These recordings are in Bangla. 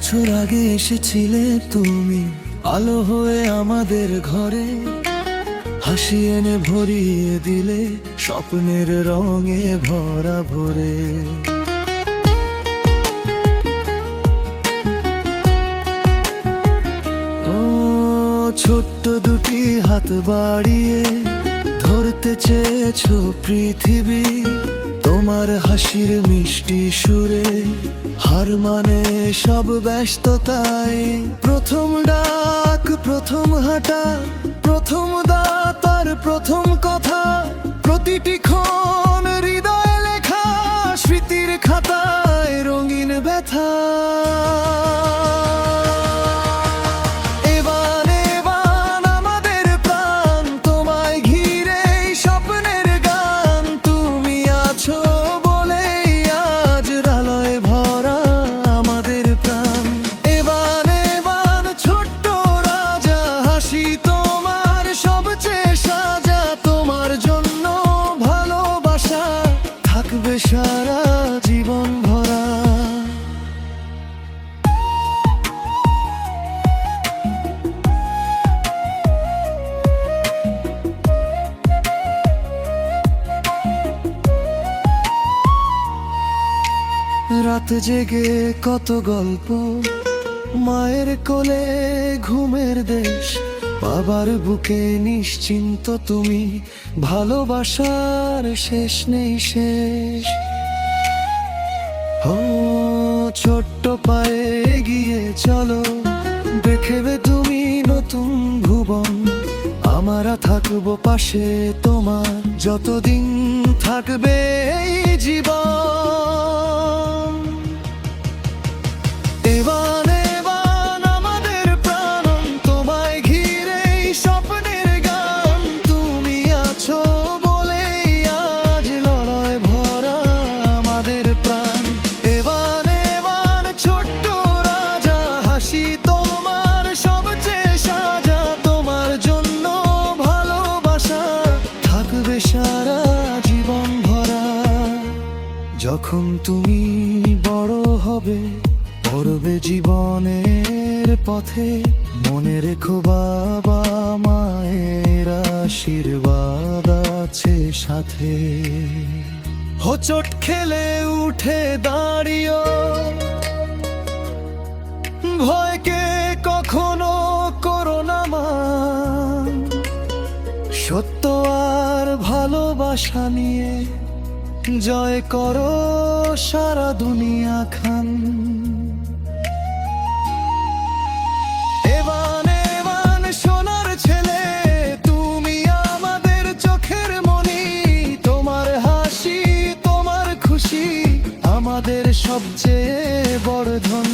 বছর আগে এসেছিলে তুমি, আলো হয়ে আমাদের ঘরে, হাসি এনে ভরিয়ে দিলে স্বপ্নের রঙে ভরা ভরে। ও ছোট্ট দুটি হাত বাড়িয়ে ধরতে চেয়েছো পৃথিবী, তোমার হাসির মিষ্টি সুরে হার মানে সব ব্যস্ততায়। প্রথম ডাক, প্রথম হাঁটা, প্রথম দাঁত আর প্রথম কথা, প্রতিটি ক্ষণ হৃদয়ে লেখা স্মৃতির খাতায় রঙিন ব্যথা। সারা জীবন ভরা। রাত জেগে কত গল্প, মায়ের কোলে ঘুমের দেশ, বাবার বুকে নিশ্চিন্ত তুমি, ভালোবাসার শেষ নেই শেষ। ও ছোট্ট পায়ে এগিয়ে চলো, দেখবে তুমি নতুন ভুবন, আমরা থাকবো পাশে তোমার যতদিন থাকবে এই জীবন। সারা জীবন ভরা। যখন তুমি বড় হবে, পড়বে জীবনের পথে, মনে রেখো বাবা মায়ের আশীর্বাদ আছে সাথে। হোঁচট খেলে উঠে দাঁড়িও, ভয়কে কখনো করো না মান, সত্য আর ভালোবাসা নিয়ে জয় করো সারা দুনিয়া খান। এবান এবান সোনার ছেলে, তুমি আমাদের চোখের মনি, তোমার হাসি তোমার খুশি আমাদের সবচেয়ে বড় ধন।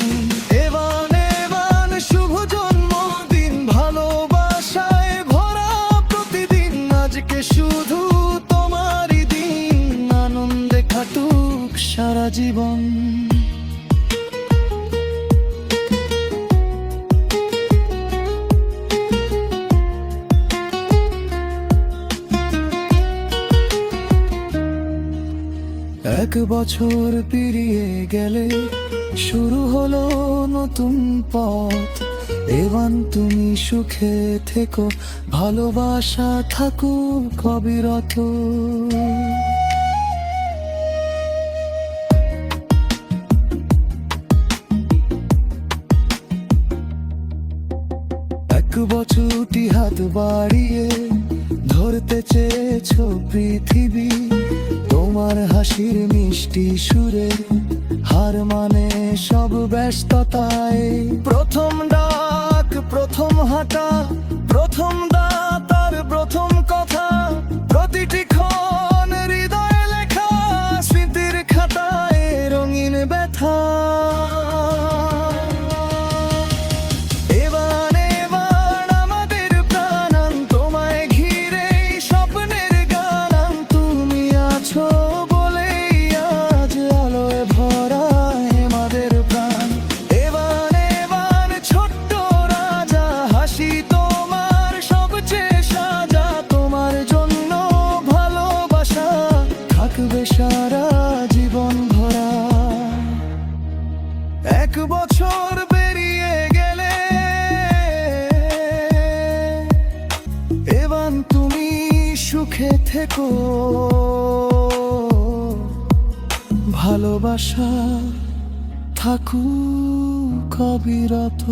এবান এবান শুভ জন্মদিন, ভালোবাসায় ভরা প্রতিদিন, আজকে শুধু তোমারই দিন, আনন্দে কাটুক সারা জীবন। এক বছর পেরিয়ে গেলে শুরু হলো নতুন পথ, এবার তুমি সুখে থেকো, ভালোবাসা থাকুক অবিরত। এক বছরটি হাত বাড়িয়ে ধরতে চেয়েছো পৃথিবী, তোমার হাসির মিষ্টি সুরে হার মানে সব ব্যস্ততায়। প্রথম ডাক, প্রথম হাঁটা, প্রথম দাঁত আর প্রথম কথা, প্রতিটি ক্ষণ হৃদয়ে লেখা স্মৃতির খাতায় রঙিন ব্যথা। তোমার থেকো, ভালোবাসা থাকুক অবিরত।